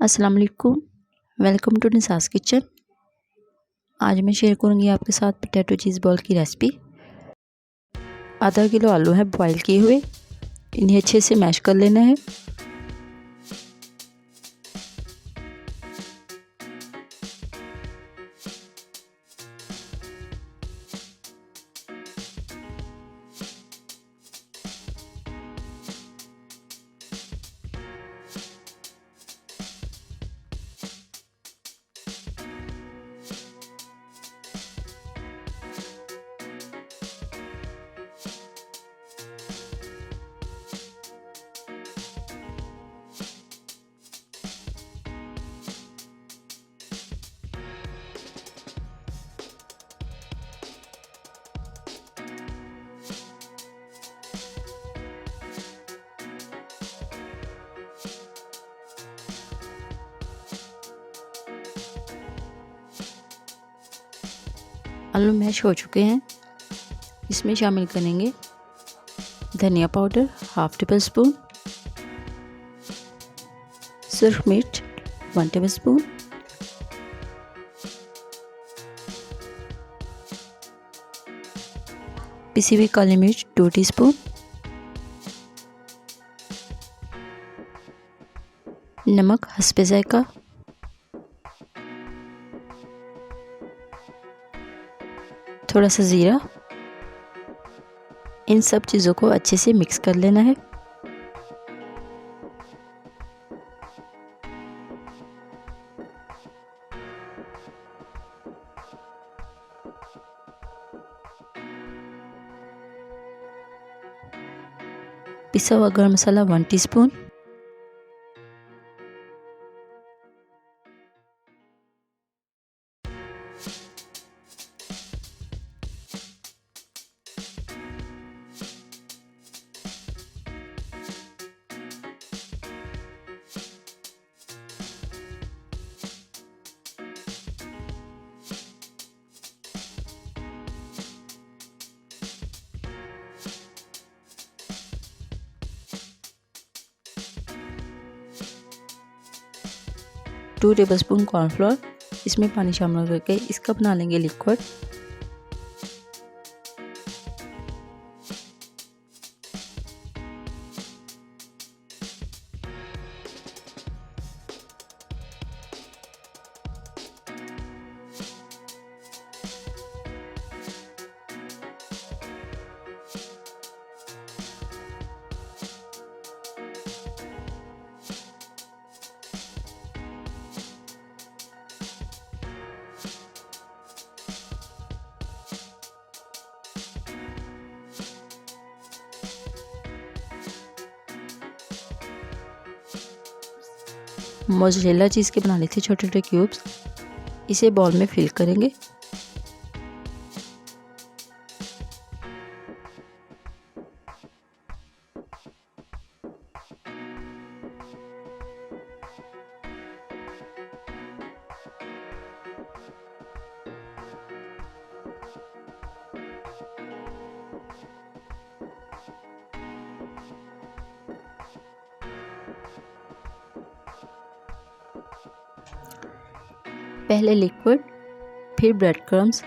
अस्सलाम वालेकुम। Welcome to Nisa's kitchen. आज मैं शेयर करूंगी आपके साथ पोटैटो चीज़ बॉल की रेसिपी। आधा किलो आलू है बॉईल किए हुए, इन्हें अच्छे से मैश कर लेना है। आलू मैश हो चुके हैं। इसमें शामिल करेंगे धनिया पाउडर हाफ टेबल स्पून, सुरख मिर्च 1 टेबल स्पून, पिसी हुई काली मिर्च 2 टीस्पून, नमक हस्बे जायका, थोड़ा सा ज़ीरा। इन सब चीज़ों को अच्छे से मिक्स कर लेना है। पिसा हुआ garam masala 1 teaspoon, two tablespoon cornflour. इसमें पानी शामिल करके इसका बना लेंगे लिक्विड। मोज़रेला चीज़ के बना लिए थे छोटे छोटे क्यूब्स, इसे बॉल में फिल करेंगे। पहले लिक्विड, फिर ब्रेड क्रम्स,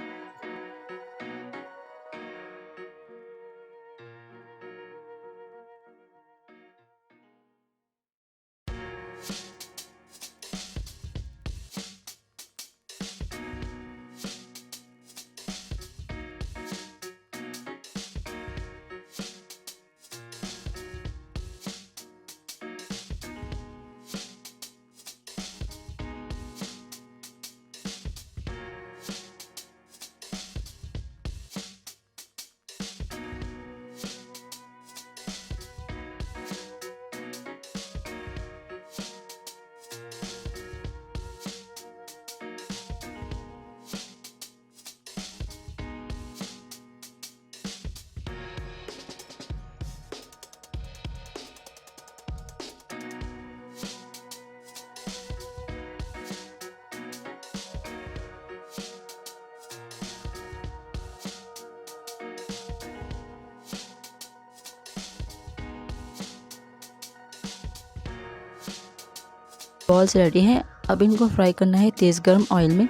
बॉल्स रेडी हैं। अब इनको फ्राई करना है तेज़ गर्म ऑयल में।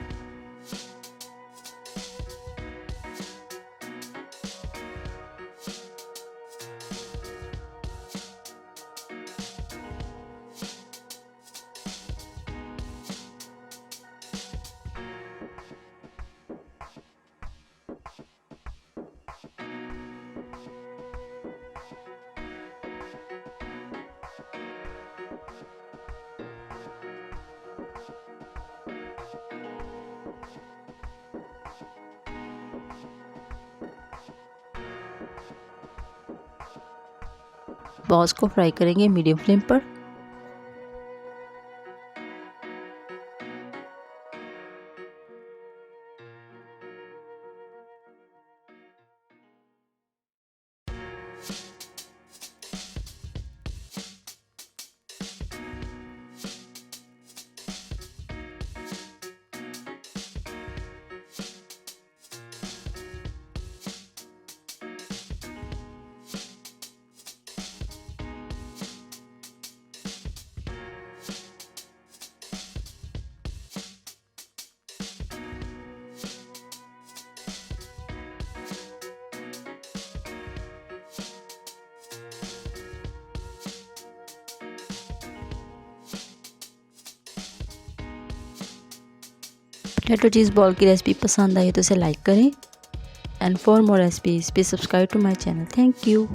बॉल्स को फ्राई करेंगे मीडियम फ्लेम पर। पोटैटो चीज़ बॉल की रेसिपी पसंद आई तो इसे लाइक करें and for more recipes please subscribe to my channel. Thank you.